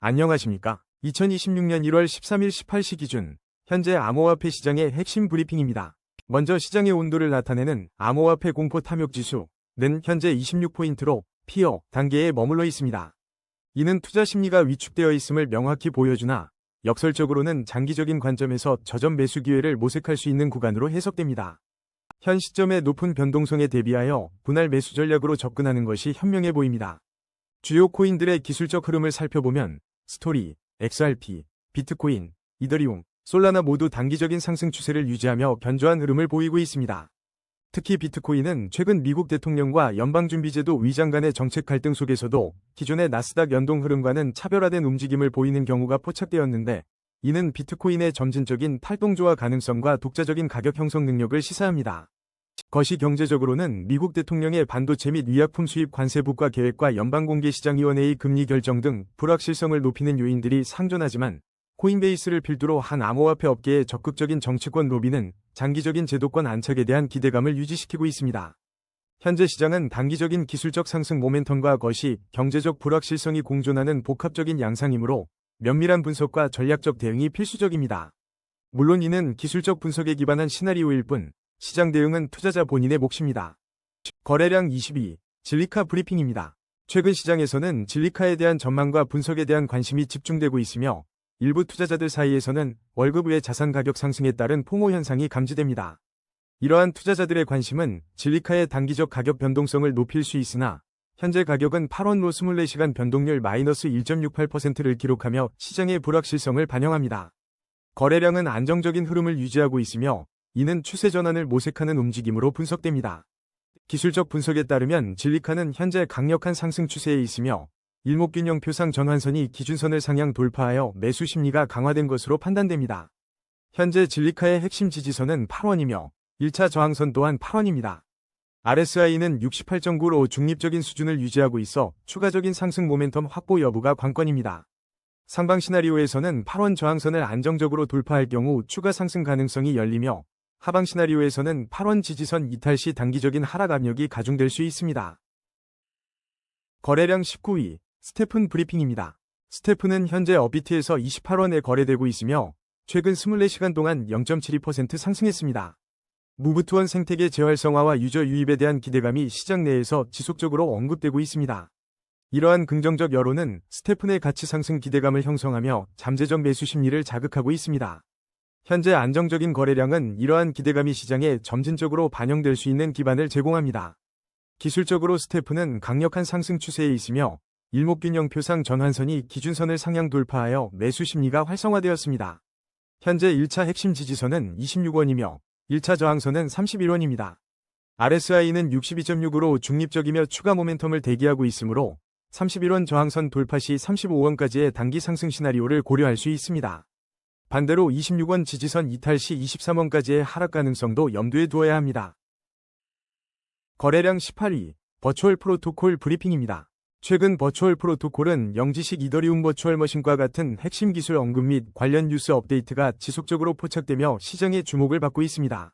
안녕하십니까? 2026년 1월 13일 18시 기준 현재 암호화폐 시장의 핵심 브리핑입니다. 먼저 시장의 온도를 나타내는 암호화폐 공포 탐욕지수는 현재 26포인트로 피어 단계에 머물러 있습니다. 이는 투자 심리가 위축되어 있음을 명확히 보여주나 역설적으로는 장기적인 관점에서 저점 매수 기회를 모색할 수 있는 구간으로 해석됩니다. 현 시점의 높은 변동성에 대비하여 분할 매수 전략으로 접근하는 것이 현명해 보입니다. 주요 코인들의 기술적 흐름을 살펴보면 스토리, XRP, 비트코인, 이더리움, 솔라나 모두 단기적인 상승 추세를 유지하며 견조한 흐름을 보이고 있습니다. 특히 비트코인은 최근 미국 대통령과 연방준비제도 위장 간의 정책 갈등 속에서도 기존의 나스닥 연동 흐름과는 차별화된 움직임을 보이는 경우가 포착되었는데, 이는 비트코인의 점진적인 탈동조화 가능성과 독자적인 가격 형성 능력을 시사합니다. 거시 경제적으로는 미국 대통령의 반도체 및 의약품 수입 관세 부과 계획과 연방공개시장위원회의 금리 결정 등 불확실성을 높이는 요인들이 상존하지만, 코인베이스를 필두로 한 암호화폐 업계의 적극적인 정치권 로비는 장기적인 제도권 안착에 대한 기대감을 유지시키고 있습니다. 현재 시장은 단기적인 기술적 상승 모멘텀과 거시 경제적 불확실성이 공존하는 복합적인 양상이므로 면밀한 분석과 전략적 대응이 필수적입니다. 물론 이는 기술적 분석에 기반한 시나리오일 뿐, 시장 대응은 투자자 본인의 몫입니다. 거래량 22, 진리카 브리핑입니다. 최근 시장에서는 진리카에 대한 전망과 분석에 대한 관심이 집중되고 있으며, 일부 투자자들 사이에서는 월급 외 자산 가격 상승에 따른 포모 현상이 감지됩니다. 이러한 투자자들의 관심은 진리카의 단기적 가격 변동성을 높일 수 있으나, 현재 가격은 8원로 24시간 변동률 마이너스 1.68%를 기록하며 시장의 불확실성을 반영합니다. 거래량은 안정적인 흐름을 유지하고 있으며, 이는 추세 전환을 모색하는 움직임으로 분석됩니다. 기술적 분석에 따르면 진리카는 현재 강력한 상승 추세에 있으며, 일목균형 표상 전환선이 기준선을 상향 돌파하여 매수 심리가 강화된 것으로 판단됩니다. 현재 진리카의 핵심 지지선은 8원이며 1차 저항선 또한 8원입니다. RSI는 68.9로 중립적인 수준을 유지하고 있어 추가적인 상승 모멘텀 확보 여부가 관건입니다. 상방 시나리오에서는 8원 저항선을 안정적으로 돌파할 경우 추가 상승 가능성이 열리며, 하방 시나리오에서는 8원 지지선 이탈 시 단기적인 하락 압력이 가중될 수 있습니다. 거래량 19위, 스테픈 브리핑입니다. 스테픈은 현재 업비트에서 28원에 거래되고 있으며, 최근 24시간 동안 0.72% 상승했습니다. 무브투원 생태계 재활성화와 유저 유입에 대한 기대감이 시장 내에서 지속적으로 언급되고 있습니다. 이러한 긍정적 여론은 스테픈의 가치 상승 기대감을 형성하며 잠재적 매수 심리를 자극하고 있습니다. 현재 안정적인 거래량은 이러한 기대감이 시장에 점진적으로 반영될 수 있는 기반을 제공합니다. 기술적으로 스테픈은 강력한 상승 추세에 있으며, 일목균형 표상 전환선이 기준선을 상향 돌파하여 매수 심리가 활성화되었습니다. 현재 1차 핵심 지지선은 26원이며 1차 저항선은 31원입니다. RSI는 62.6으로 중립적이며 추가 모멘텀을 대기하고 있으므로 31원 저항선 돌파 시 35원까지의 단기 상승 시나리오를 고려할 수 있습니다. 반대로 26원 지지선 이탈 시 23원까지의 하락 가능성도 염두에 두어야 합니다. 거래량 18위, 버추얼 프로토콜 브리핑입니다. 최근 버추얼 프로토콜은 영지식 이더리움 버추얼 머신과 같은 핵심 기술 언급 및 관련 뉴스 업데이트가 지속적으로 포착되며 시장의 주목을 받고 있습니다.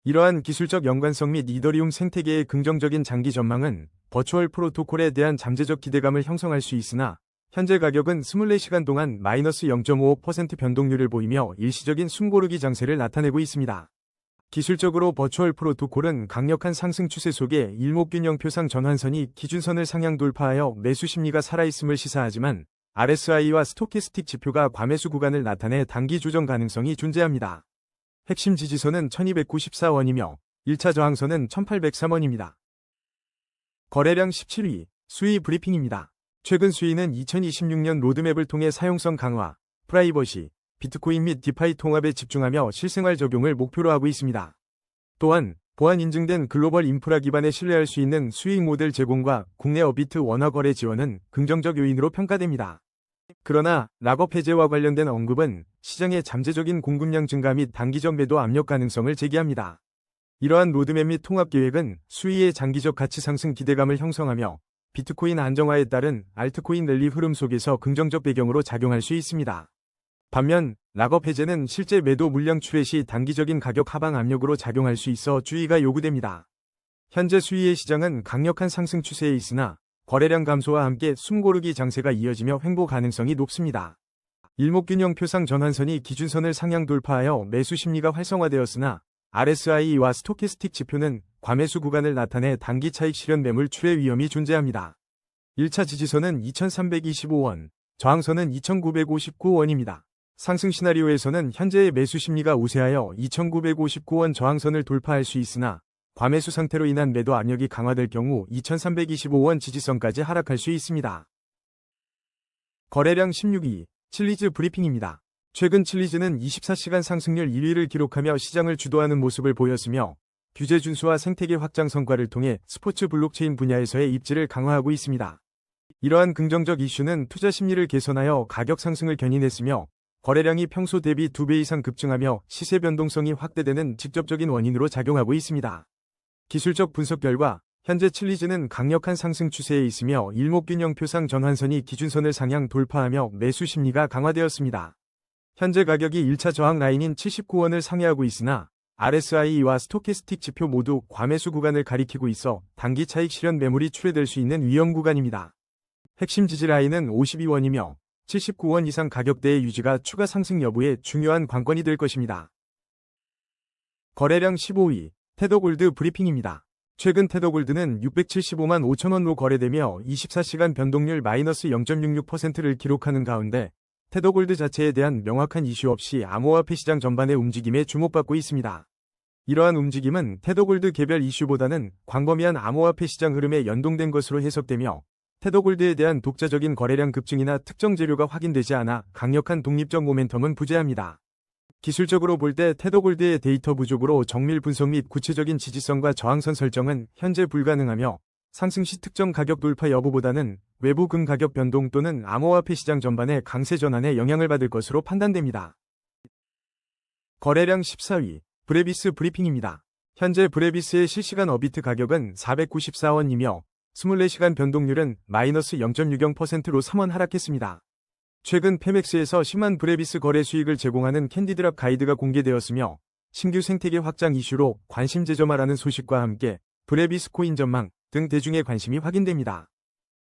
이러한 기술적 연관성 및 이더리움 생태계의 긍정적인 장기 전망은 버추얼 프로토콜에 대한 잠재적 기대감을 형성할 수 있으나, 현재 가격은 24시간 동안 마이너스 0.55% 변동률을 보이며 일시적인 숨고르기 장세를 나타내고 있습니다. 기술적으로 버추얼 프로토콜은 강력한 상승 추세 속에 일목균형 표상 전환선이 기준선을 상향 돌파하여 매수 심리가 살아있음을 시사하지만, RSI와 스토캐스틱 지표가 과매수 구간을 나타내 단기 조정 가능성이 존재합니다. 핵심 지지선은 1294원이며 1차 저항선은 1803원입니다. 거래량 17위, 수위 브리핑입니다. 최근 수위는 2026년 로드맵을 통해 사용성 강화, 프라이버시, 비트코인 및 디파이 통합에 집중하며 실생활 적용을 목표로 하고 있습니다. 또한 보안 인증된 글로벌 인프라 기반에 신뢰할 수 있는 수익 모델 제공과 국내 업비트 원화 거래 지원은 긍정적 요인으로 평가됩니다. 그러나 락업 해제와 관련된 언급은 시장의 잠재적인 공급량 증가 및 단기적 매도 압력 가능성을 제기합니다. 이러한 로드맵 및 통합 계획은 수위의 장기적 가치 상승 기대감을 형성하며, 비트코인 안정화에 따른 알트코인 랠리 흐름 속에서 긍정적 배경으로 작용할 수 있습니다. 반면 락업 해제는 실제 매도 물량 출회 시 단기적인 가격 하방 압력으로 작용할 수 있어 주의가 요구됩니다. 현재 수위의 시장은 강력한 상승 추세에 있으나, 거래량 감소와 함께 숨고르기 장세가 이어지며 횡보 가능성이 높습니다. 일목균형 표상 전환선이 기준선을 상향 돌파하여 매수 심리가 활성화되었으나 RSI와 스토캐스틱 지표는 과매수 구간을 나타내 단기 차익 실현 매물 출회 위험이 존재합니다. 1차 지지선은 2325원, 저항선은 2959원입니다. 상승 시나리오에서는 현재의 매수 심리가 우세하여 2959원 저항선을 돌파할 수 있으나 과매수 상태로 인한 매도 압력이 강화될 경우 2325원 지지선까지 하락할 수 있습니다. 거래량 16위, 칠리즈 브리핑입니다. 최근 칠리즈는 24시간 상승률 1위를 기록하며 시장을 주도하는 모습을 보였으며 규제 준수와 생태계 확장 성과를 통해 스포츠 블록체인 분야에서의 입지를 강화하고 있습니다. 이러한 긍정적 이슈는 투자 심리를 개선하여 가격 상승을 견인했으며 거래량이 평소 대비 2배 이상 급증하며 시세 변동성이 확대되는 직접적인 원인으로 작용하고 있습니다. 기술적 분석 결과 현재 칠리즈는 강력한 상승 추세에 있으며 일목균형 표상 전환선이 기준선을 상향 돌파하며 매수 심리가 강화되었습니다. 현재 가격이 1차 저항 라인인 79원을 상회하고 있으나 RSI와 스토캐스틱 지표 모두 과매수 구간을 가리키고 있어 단기 차익 실현 매물이 출회될 수 있는 위험 구간입니다. 핵심 지지 라인은 52원이며 79원 이상 가격대의 유지가 추가 상승 여부에 중요한 관건이 될 것입니다. 거래량 15위, 테더골드 브리핑입니다. 최근 테더골드는 675만 5천원로 거래되며 24시간 변동률 마이너스 0.66%를 기록하는 가운데 테더골드 자체에 대한 명확한 이슈 없이 암호화폐 시장 전반의 움직임에 주목받고 있습니다. 이러한 움직임은 테더골드 개별 이슈보다는 광범위한 암호화폐 시장 흐름에 연동된 것으로 해석되며 테더골드에 대한 독자적인 거래량 급증이나 특정 재료가 확인되지 않아 강력한 독립적 모멘텀은 부재합니다. 기술적으로 볼 때 테더골드의 데이터 부족으로 정밀 분석 및 구체적인 지지선과 저항선 설정은 현재 불가능하며 상승 시 특정 가격 돌파 여부보다는 외부 금 가격 변동 또는 암호화폐 시장 전반의 강세 전환에 영향을 받을 것으로 판단됩니다. 거래량 14위, 브레비스 브리핑입니다. 현재 브레비스의 실시간 어비트 가격은 494원이며 24시간 변동률은 마이너스 0.60%로 3원 하락했습니다. 최근 페맥스에서 10만 브레비스 거래 수익을 제공하는 캔디드랍 가이드가 공개되었으며 신규 생태계 확장 이슈로 관심 재점화라는 소식과 함께 브레비스 코인 전망 등 대중의 관심이 확인됩니다.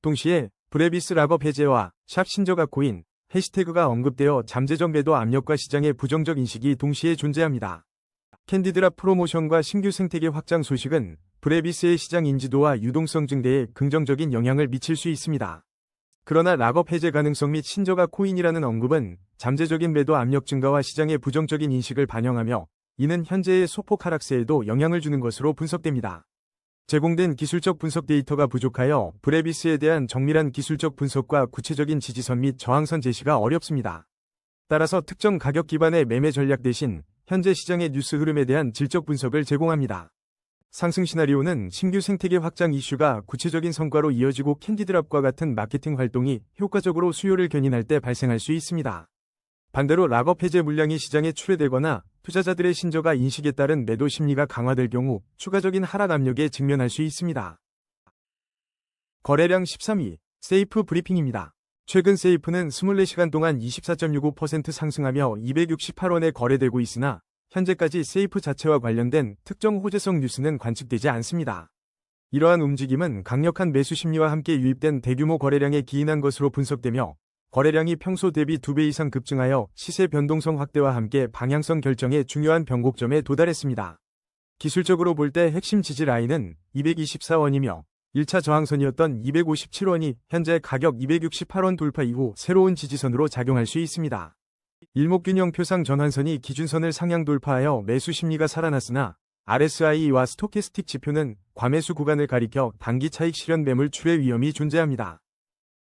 동시에 브레비스 락업 해제와 샵 신저가 코인 해시태그가 언급되어 잠재적 매도 압력과 시장의 부정적 인식이 동시에 존재합니다. 캔디드랍 프로모션과 신규 생태계 확장 소식은 브레비스의 시장 인지도와 유동성 증대에 긍정적인 영향을 미칠 수 있습니다. 그러나 락업 해제 가능성 및 신저가 코인이라는 언급은 잠재적인 매도 압력 증가와 시장의 부정적인 인식을 반영하며 이는 현재의 소폭 하락세에도 영향을 주는 것으로 분석됩니다. 제공된 기술적 분석 데이터가 부족하여 브레비스에 대한 정밀한 기술적 분석과 구체적인 지지선 및 저항선 제시가 어렵습니다. 따라서 특정 가격 기반의 매매 전략 대신 현재 시장의 뉴스 흐름에 대한 질적 분석을 제공합니다. 상승 시나리오는 신규 생태계 확장 이슈가 구체적인 성과로 이어지고 캔디드랍과 같은 마케팅 활동이 효과적으로 수요를 견인할 때 발생할 수 있습니다. 반대로 락업 해제 물량이 시장에 출회되거나 투자자들의 신저가 인식에 따른 매도 심리가 강화될 경우 추가적인 하락 압력에 직면할 수 있습니다. 거래량 13위, 세이프 브리핑입니다. 최근 세이프는 24시간 동안 24.65% 상승하며 268원에 거래되고 있으나 현재까지 세이프 자체와 관련된 특정 호재성 뉴스는 관측되지 않습니다. 이러한 움직임은 강력한 매수 심리와 함께 유입된 대규모 거래량에 기인한 것으로 분석되며 거래량이 평소 대비 2배 이상 급증하여 시세 변동성 확대와 함께 방향성 결정에 중요한 변곡점에 도달했습니다. 기술적으로 볼 때 핵심 지지 라인은 224원이며 1차 저항선이었던 257원이 현재 가격 268원 돌파 이후 새로운 지지선으로 작용할 수 있습니다. 일목균형 표상 전환선이 기준선을 상향 돌파하여 매수 심리가 살아났으나 RSI와 스토캐스틱 지표는 과매수 구간을 가리켜 단기 차익 실현 매물 출회 위험이 존재합니다.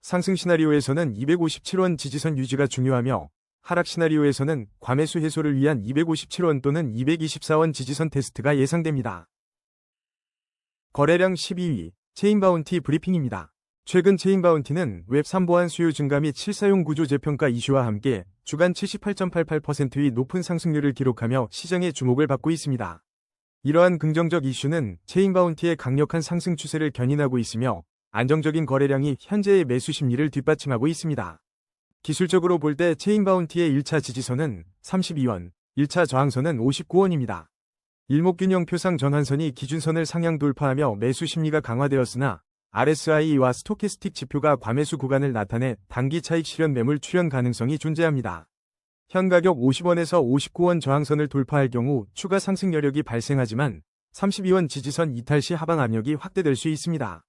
상승 시나리오에서는 257원 지지선 유지가 중요하며 하락 시나리오에서는 과매수 해소를 위한 257원 또는 224원 지지선 테스트가 예상됩니다. 거래량 12위, 체인바운티 브리핑입니다. 최근 체인바운티는 웹3 보안 수요 증가 및 실사용 구조 재평가 이슈와 함께 주간 78.88%의 높은 상승률을 기록하며 시장의 주목을 받고 있습니다. 이러한 긍정적 이슈는 체인바운티의 강력한 상승 추세를 견인하고 있으며 안정적인 거래량이 현재의 매수 심리를 뒷받침하고 있습니다. 기술적으로 볼 때 체인바운티의 1차 지지선은 32원, 1차 저항선은 59원입니다. 일목균형 표상 전환선이 기준선을 상향 돌파하며 매수 심리가 강화되었으나 RSI와 스토캐스틱 지표가 과매수 구간을 나타내 단기 차익 실현 매물 출현 가능성이 존재합니다. 현 가격 50원에서 59원 저항선을 돌파할 경우 추가 상승 여력이 발생하지만 32원 지지선 이탈 시 하방 압력이 확대될 수 있습니다.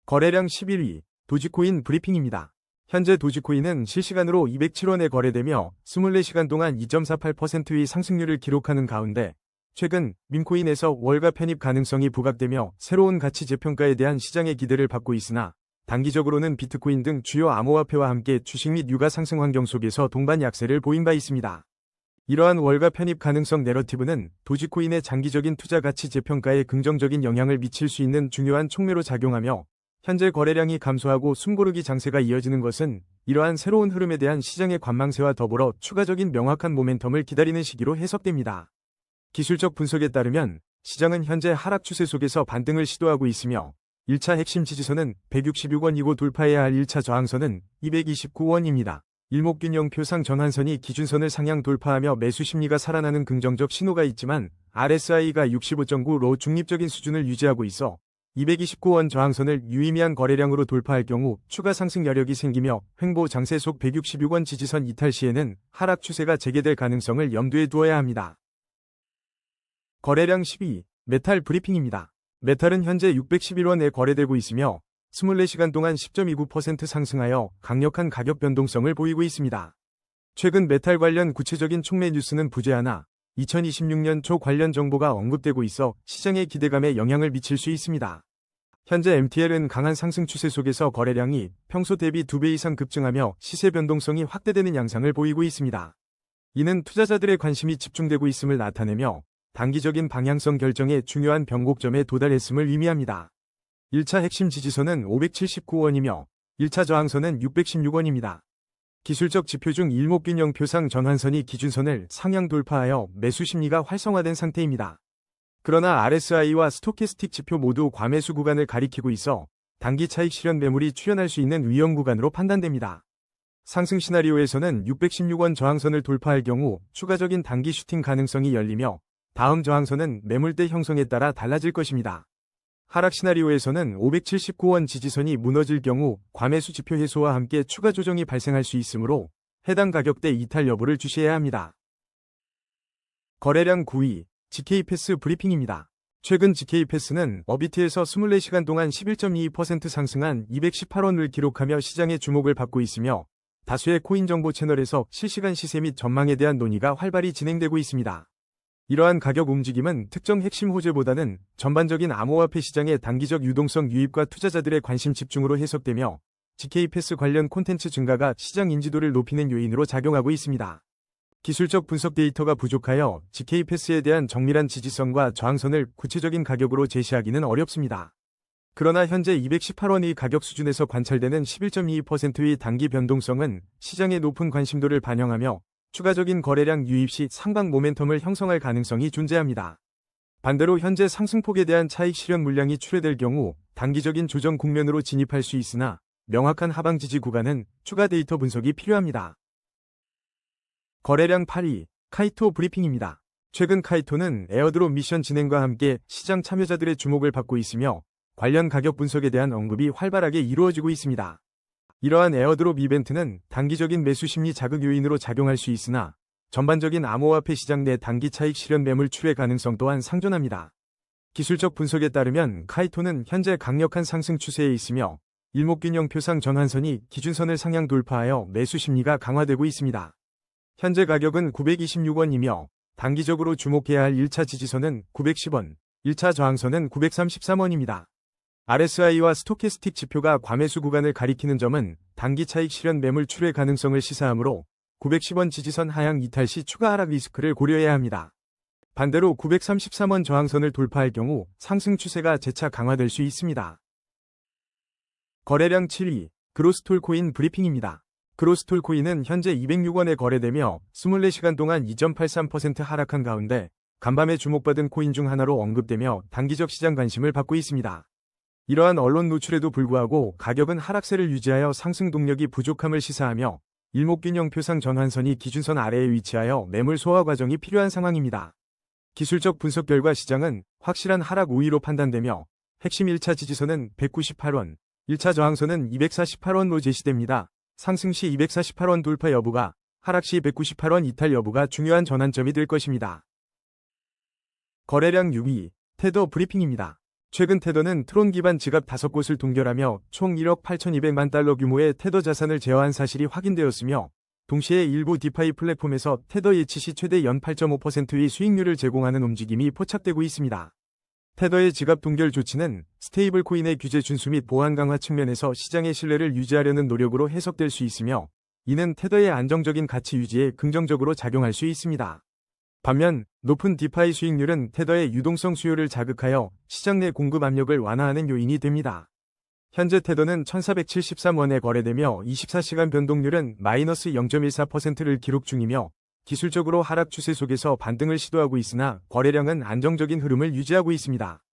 거래량 11위, 도지코인 브리핑입니다. 현재 도지코인은 실시간으로 207원에 거래되며 24시간 동안 2.48%의 상승률을 기록하는 가운데 최근 밈코인에서 월가 편입 가능성이 부각되며 새로운 가치 재평가에 대한 시장의 기대를 받고 있으나 단기적으로는 비트코인 등 주요 암호화폐와 함께 주식 및 유가 상승 환경 속에서 동반 약세를 보인 바 있습니다. 이러한 월가 편입 가능성 내러티브는 도지코인의 장기적인 투자 가치 재평가에 긍정적인 영향을 미칠 수 있는 중요한 촉매로 작용하며 현재 거래량이 감소하고 숨고르기 장세가 이어지는 것은 이러한 새로운 흐름에 대한 시장의 관망세와 더불어 추가적인 명확한 모멘텀을 기다리는 시기로 해석됩니다. 기술적 분석에 따르면 시장은 현재 하락 추세 속에서 반등을 시도하고 있으며 1차 핵심 지지선은 166원이고 돌파해야 할 1차 저항선은 229원입니다. 일목균형 표상 전환선이 기준선을 상향 돌파하며 매수 심리가 살아나는 긍정적 신호가 있지만 RSI가 65.9로 중립적인 수준을 유지하고 있어 229원 저항선을 유의미한 거래량으로 돌파할 경우 추가 상승 여력이 생기며 횡보 장세 속 166원 지지선 이탈 시에는 하락 추세가 재개될 가능성을 염두에 두어야 합니다. 거래량 12위, 메탈 브리핑입니다. 메탈은 현재 611원에 거래되고 있으며 24시간 동안 10.29% 상승하여 강력한 가격 변동성을 보이고 있습니다. 최근 메탈 관련 구체적인 촉매 뉴스는 부재하나 2026년 초 관련 정보가 언급되고 있어 시장의 기대감에 영향을 미칠 수 있습니다. 현재 MTL은 강한 상승 추세 속에서 거래량이 평소 대비 2배 이상 급증하며 시세 변동성이 확대되는 양상을 보이고 있습니다. 이는 투자자들의 관심이 집중되고 있음을 나타내며 단기적인 방향성 결정에 중요한 변곡점에 도달했음을 의미합니다. 1차 핵심 지지선은 579원이며 1차 저항선은 616원입니다. 기술적 지표 중 일목균형 표상 전환선이 기준선을 상향 돌파하여 매수 심리가 활성화된 상태입니다. 그러나 RSI와 스토캐스틱 지표 모두 과매수 구간을 가리키고 있어 단기 차익 실현 매물이 출현할 수 있는 위험 구간으로 판단됩니다. 상승 시나리오에서는 616원 저항선을 돌파할 경우 추가적인 단기 슈팅 가능성이 열리며 다음 저항선은 매물대 형성에 따라 달라질 것입니다. 하락 시나리오에서는 579원 지지선이 무너질 경우 과매수 지표 해소와 함께 추가 조정이 발생할 수 있으므로 해당 가격대 이탈 여부를 주시해야 합니다. 거래량 9위, GK패스 브리핑입니다. 최근 GK패스는 어비트에서 24시간 동안 11.22% 상승한 218원을 기록하며 시장의 주목을 받고 있으며 다수의 코인 정보 채널에서 실시간 시세 및 전망에 대한 논의가 활발히 진행되고 있습니다. 이러한 가격 움직임은 특정 핵심 호재보다는 전반적인 암호화폐 시장의 단기적 유동성 유입과 투자자들의 관심 집중으로 해석되며 GK패스 관련 콘텐츠 증가가 시장 인지도를 높이는 요인으로 작용하고 있습니다. 기술적 분석 데이터가 부족하여 GK패스에 대한 정밀한 지지선과 저항선을 구체적인 가격으로 제시하기는 어렵습니다. 그러나 현재 218원의 가격 수준에서 관찰되는 11.22%의 단기 변동성은 시장의 높은 관심도를 반영하며 추가적인 거래량 유입 시 상방 모멘텀을 형성할 가능성이 존재합니다. 반대로 현재 상승폭에 대한 차익 실현 물량이 출회될 경우 단기적인 조정 국면으로 진입할 수 있으나 명확한 하방 지지 구간은 추가 데이터 분석이 필요합니다. 거래량 8위, 카이토 브리핑입니다. 최근 카이토는 에어드롭 미션 진행과 함께 시장 참여자들의 주목을 받고 있으며 관련 가격 분석에 대한 언급이 활발하게 이루어지고 있습니다. 이러한 에어드롭 이벤트는 단기적인 매수 심리 자극 요인으로 작용할 수 있으나 전반적인 암호화폐 시장 내 단기 차익 실현 매물 출회 가능성 또한 상존합니다. 기술적 분석에 따르면 카이토는 현재 강력한 상승 추세에 있으며 일목균형 표상 전환선이 기준선을 상향 돌파하여 매수 심리가 강화되고 있습니다. 현재 가격은 926원이며 단기적으로 주목해야 할 1차 지지선은 910원, 1차 저항선은 933원입니다. RSI와 스토캐스틱 지표가 과매수 구간을 가리키는 점은 단기 차익 실현 매물 출회 가능성을 시사하므로 910원 지지선 하향 이탈 시 추가 하락 리스크를 고려해야 합니다. 반대로 933원 저항선을 돌파할 경우 상승 추세가 재차 강화될 수 있습니다. 거래량 7위, 그로스톨코인 브리핑입니다. 그로스톨코인은 현재 206원에 거래되며 24시간 동안 2.83% 하락한 가운데 간밤에 주목받은 코인 중 하나로 언급되며 단기적 시장 관심을 받고 있습니다. 이러한 언론 노출에도 불구하고 가격은 하락세를 유지하여 상승 동력이 부족함을 시사하며 일목균형 표상 전환선이 기준선 아래에 위치하여 매물 소화 과정이 필요한 상황입니다. 기술적 분석 결과 시장은 확실한 하락 우위로 판단되며 핵심 1차 지지선은 198원, 1차 저항선은 248원으로 제시됩니다. 상승 시 248원 돌파 여부가, 하락 시 198원 이탈 여부가 중요한 전환점이 될 것입니다. 거래량 6위, 테더 브리핑입니다. 최근 테더는 트론 기반 지갑 5곳을 동결하며 총 1억 8,200만 달러 규모의 테더 자산을 제어한 사실이 확인되었으며, 동시에 일부 디파이 플랫폼에서 테더 예치 시 최대 연 8.5%의 수익률을 제공하는 움직임이 포착되고 있습니다. 테더의 지갑 동결 조치는 스테이블 코인의 규제 준수 및 보안 강화 측면에서 시장의 신뢰를 유지하려는 노력으로 해석될 수 있으며, 이는 테더의 안정적인 가치 유지에 긍정적으로 작용할 수 있습니다. 반면 높은 디파이 수익률은 테더의 유동성 수요를 자극하여 시장 내 공급 압력을 완화하는 요인이 됩니다. 현재 테더는 1473원에 거래되며 24시간 변동률은 마이너스 0.14%를 기록 중이며, 기술적으로 하락 추세 속에서 반등을 시도하고 있으나 거래량은 안정적인 흐름을 유지하고 있습니다.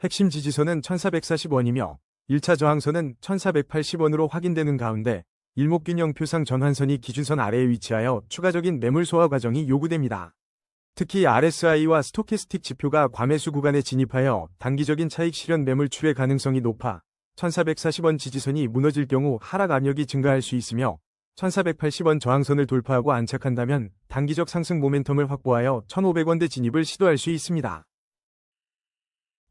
핵심 지지선은 1440원이며 1차 저항선은 1480원으로 확인되는 가운데 일목균형 표상 전환선이 기준선 아래에 위치하여 추가적인 매물 소화 과정이 요구됩니다. 특히 RSI와 스토캐스틱 지표가 과매수 구간에 진입하여 단기적인 차익 실현 매물 출회 가능성이 높아 1440원 지지선이 무너질 경우 하락 압력이 증가할 수 있으며, 1480원 저항선을 돌파하고 안착한다면 단기적 상승 모멘텀을 확보하여 1500원대 진입을 시도할 수 있습니다.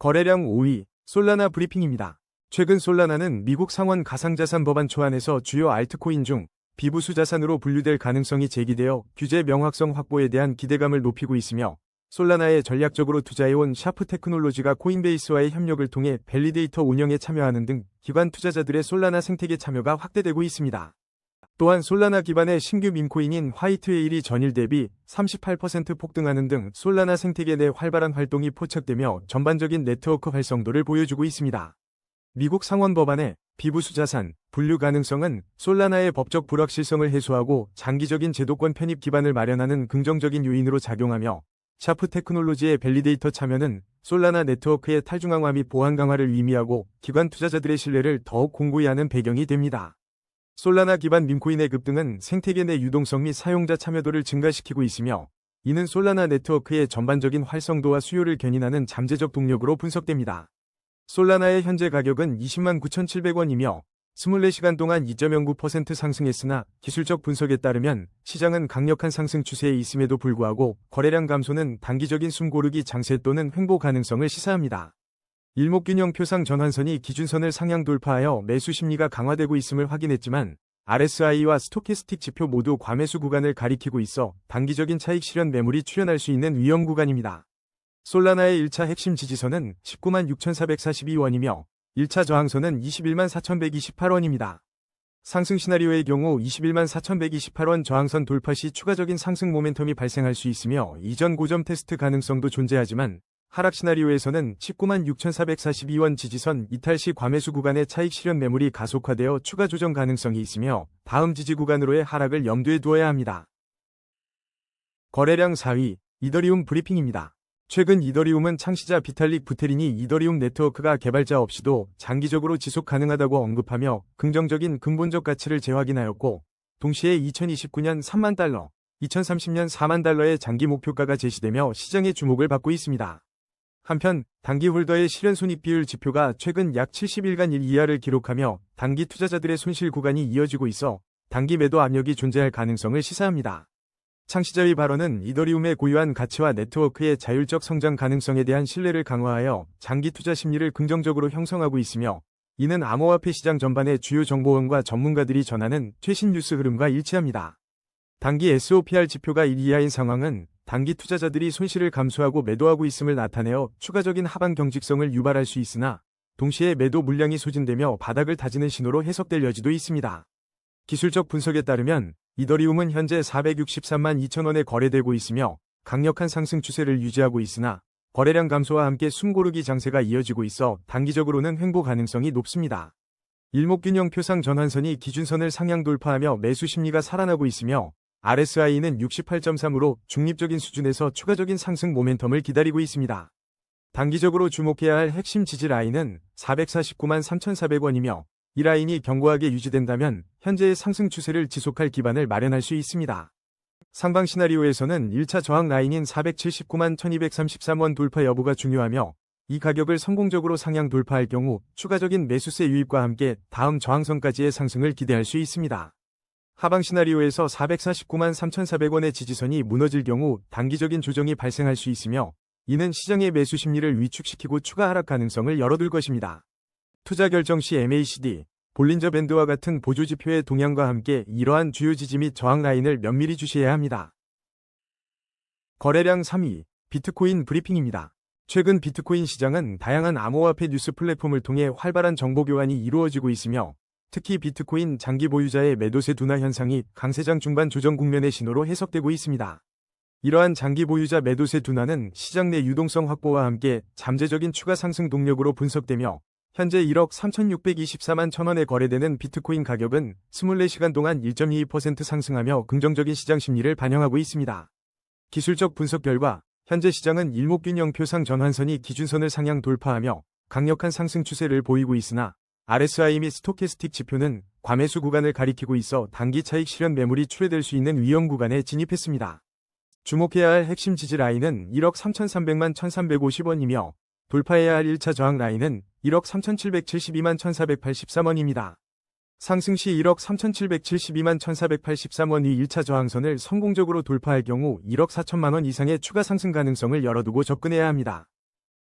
거래량 5위, 솔라나 브리핑입니다. 최근 솔라나는 미국 상원 가상자산 법안 초안에서 주요 알트코인 중 비부수 자산으로 분류될 가능성이 제기되어 규제 명확성 확보에 대한 기대감을 높이고 있으며, 솔라나에 전략적으로 투자해온 샤프 테크놀로지가 코인베이스와의 협력을 통해 밸리데이터 운영에 참여하는 등 기관 투자자들의 솔라나 생태계 참여가 확대되고 있습니다. 또한 솔라나 기반의 신규 밈코인인 화이트웨일이 전일 대비 38% 폭등하는 등 솔라나 생태계 내 활발한 활동이 포착되며 전반적인 네트워크 활성도를 보여주고 있습니다. 미국 상원 법안의 비부수 자산 분류 가능성은 솔라나의 법적 불확실성을 해소하고 장기적인 제도권 편입 기반을 마련하는 긍정적인 요인으로 작용하며, 샤프 테크놀로지의 밸리데이터 참여는 솔라나 네트워크의 탈중앙화 및 보안 강화를 의미하고 기관 투자자들의 신뢰를 더욱 공고히 하는 배경이 됩니다. 솔라나 기반 밈코인의 급등은 생태계 내 유동성 및 사용자 참여도를 증가시키고 있으며, 이는 솔라나 네트워크의 전반적인 활성도와 수요를 견인하는 잠재적 동력으로 분석됩니다. 솔라나의 현재 가격은 20만 9,700원이며 24시간 동안 2.09% 상승했으나, 기술적 분석에 따르면 시장은 강력한 상승 추세에 있음에도 불구하고 거래량 감소는 단기적인 숨고르기 장세 또는 횡보 가능성을 시사합니다. 일목균형 표상 전환선이 기준선을 상향 돌파하여 매수 심리가 강화되고 있음을 확인했지만, RSI와 스토캐스틱 지표 모두 과매수 구간을 가리키고 있어 단기적인 차익 실현 매물이 출현할 수 있는 위험 구간입니다. 솔라나의 1차 핵심 지지선은 19만 6,442원이며 1차 저항선은 21만 4,128원입니다. 상승 시나리오의 경우 21만 4,128원 저항선 돌파 시 추가적인 상승 모멘텀이 발생할 수 있으며 이전 고점 테스트 가능성도 존재하지만, 하락 시나리오에서는 19만 6,442원 지지선 이탈 시 과매수 구간의 차익 실현 매물이 가속화되어 추가 조정 가능성이 있으며 다음 지지 구간으로의 하락을 염두에 두어야 합니다. 거래량 4위, 이더리움 브리핑입니다. 최근 이더리움은 창시자 비탈릭 부테린이 이더리움 네트워크가 개발자 없이도 장기적으로 지속 가능하다고 언급하며 긍정적인 근본적 가치를 재확인하였고, 동시에 2029년 3만 달러, 2030년 4만 달러의 장기 목표가가 제시되며 시장의 주목을 받고 있습니다. 한편 단기 홀더의 실현 손익 비율 지표가 최근 약 70일간 1 이하를 기록하며 단기 투자자들의 손실 구간이 이어지고 있어 단기 매도 압력이 존재할 가능성을 시사합니다. 창시자의 발언은 이더리움의 고유한 가치와 네트워크의 자율적 성장 가능성에 대한 신뢰를 강화하여 장기 투자 심리를 긍정적으로 형성하고 있으며, 이는 암호화폐 시장 전반의 주요 정보원과 전문가들이 전하는 최신 뉴스 흐름과 일치합니다. 단기 SOPR 지표가 1 이하인 상황은 단기 투자자들이 손실을 감수하고 매도하고 있음을 나타내어 추가적인 하방 경직성을 유발할 수 있으나, 동시에 매도 물량이 소진되며 바닥을 다지는 신호로 해석될 여지도 있습니다. 기술적 분석에 따르면 이더리움은 현재 463만 2천원에 거래되고 있으며 강력한 상승 추세를 유지하고 있으나, 거래량 감소와 함께 숨고르기 장세가 이어지고 있어 단기적으로는 횡보 가능성이 높습니다. 일목균형 표상 전환선이 기준선을 상향 돌파하며 매수 심리가 살아나고 있으며, RSI는 68.3으로 중립적인 수준에서 추가적인 상승 모멘텀을 기다리고 있습니다. 단기적으로 주목해야 할 핵심 지지 라인은 449만 3,400원이며, 이 라인이 견고하게 유지된다면 현재의 상승 추세를 지속할 기반을 마련할 수 있습니다. 상방 시나리오에서는 1차 저항 라인인 479만 1233원 돌파 여부가 중요하며, 이 가격을 성공적으로 상향 돌파할 경우 추가적인 매수세 유입과 함께 다음 저항선까지의 상승을 기대할 수 있습니다. 하방 시나리오에서 449만 3,400원의 지지선이 무너질 경우 단기적인 조정이 발생할 수 있으며 이는 시장의 매수 심리를 위축시키고 추가 하락 가능성을 열어둘 것입니다. 투자 결정 시 MACD, 볼린저 밴드와 같은 보조지표의 동향과 함께 이러한 주요 지지 및 저항 라인을 면밀히 주시해야 합니다. 거래량 3위, 비트코인 브리핑입니다. 최근 비트코인 시장은 다양한 암호화폐 뉴스 플랫폼을 통해 활발한 정보 교환이 이루어지고 있으며 특히 비트코인 장기 보유자의 매도세 둔화 현상이 강세장 중반 조정 국면의 신호로 해석되고 있습니다. 이러한 장기 보유자 매도세 둔화는 시장 내 유동성 확보와 함께 잠재적인 추가 상승 동력으로 분석되며 현재 1억 3,624만 1,000원에 거래되는 비트코인 가격은 24시간 동안 1.22% 상승하며 긍정적인 시장 심리를 반영하고 있습니다. 기술적 분석 결과 현재 시장은 일목균형 표상 전환선이 기준선을 상향 돌파하며 강력한 상승 추세를 보이고 있으나 RSI 및 스토캐스틱 지표는 과매수 구간을 가리키고 있어 단기 차익 실현 매물이 출회될 수 있는 위험 구간에 진입했습니다. 주목해야 할 핵심 지지 라인은 1억 3,300만 1,350원이며 돌파해야 할 1차 저항 라인은 1억 3,772만 1,483원입니다. 상승 시 1억 3,772만 1,483원이 1차 저항선을 성공적으로 돌파할 경우 1억 4천만 원 이상의 추가 상승 가능성을 열어두고 접근해야 합니다.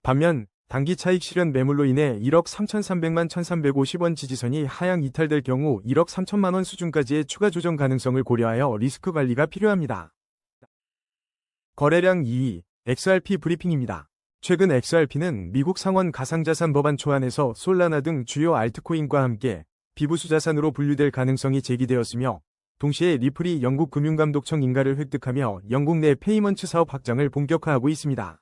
반면 단기 차익 실현 매물로 인해 1억 3,300만 1,350원 지지선이 하향 이탈될 경우 1억 3천만 원 수준까지의 추가 조정 가능성을 고려하여 리스크 관리가 필요합니다. 거래량 2위, XRP 브리핑입니다. 최근 XRP는 미국 상원 가상자산 법안 초안에서 솔라나 등 주요 알트코인과 함께 비부수 자산으로 분류될 가능성이 제기되었으며 동시에 리플이 영국 금융감독청 인가를 획득하며 영국 내 페이먼트 사업 확장을 본격화하고 있습니다.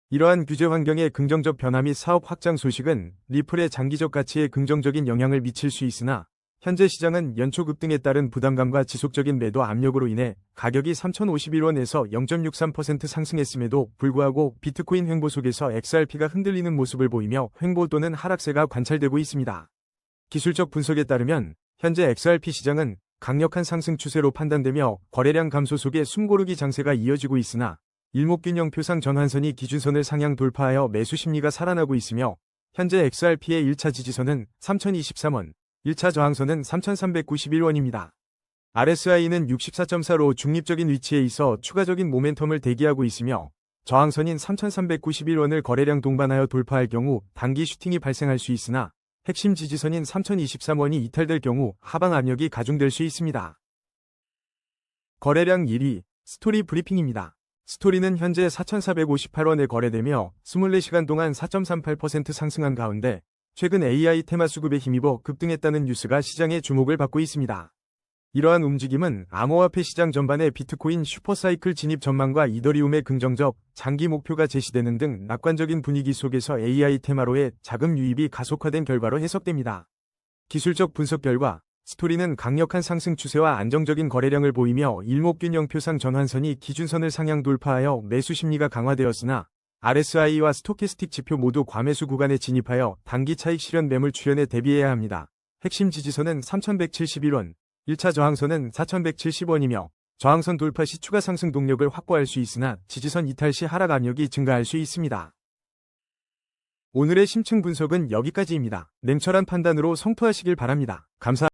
이러한 규제 환경의 긍정적 변화 및 사업 확장 소식은 리플의 장기적 가치에 긍정적인 영향을 미칠 수 있으나 현재 시장은 연초 급등에 따른 부담감과 지속적인 매도 압력으로 인해 가격이 3,051원에서 0.63% 상승했음에도 불구하고 비트코인 횡보 속에서 XRP가 흔들리는 모습을 보이며 횡보 또는 하락세가 관찰되고 있습니다. 기술적 분석에 따르면 현재 XRP 시장은 강력한 상승 추세로 판단되며 거래량 감소 속에 숨고르기 장세가 이어지고 있으나 일목균형 표상 전환선이 기준선을 상향 돌파하여 매수 심리가 살아나고 있으며 현재 XRP의 1차 지지선은 3,023원, 1차 저항선은 3,391원입니다. RSI는 64.4로 중립적인 위치에 있어 추가적인 모멘텀을 대기하고 있으며 저항선인 3,391원을 거래량 동반하여 돌파할 경우 단기 슈팅이 발생할 수 있으나 핵심 지지선인 3,023원이 이탈될 경우 하방 압력이 가중될 수 있습니다. 거래량 1위, 스토리 브리핑입니다. 스토리는 현재 4,458원에 거래되며 24시간 동안 4.38% 상승한 가운데 최근 AI 테마 수급에 힘입어 급등했다는 뉴스가 시장의 주목을 받고 있습니다. 이러한 움직임은 암호화폐 시장 전반의 비트코인 슈퍼사이클 진입 전망과 이더리움의 긍정적 장기 목표가 제시되는 등 낙관적인 분위기 속에서 AI 테마로의 자금 유입이 가속화된 결과로 해석됩니다. 기술적 분석 결과 스토리는 강력한 상승 추세와 안정적인 거래량을 보이며 일목균형 표상 전환선이 기준선을 상향 돌파하여 매수 심리가 강화되었으나 RSI와 스토캐스틱 지표 모두 과매수 구간에 진입하여 단기 차익 실현 매물 출현에 대비해야 합니다. 핵심 지지선은 3,171원, 1차 저항선은 4,170원이며 저항선 돌파 시 추가 상승 동력을 확보할 수 있으나 지지선 이탈 시 하락 압력이 증가할 수 있습니다. 오늘의 심층 분석은 여기까지입니다. 냉철한 판단으로 성투하시길 바랍니다. 감사합니다.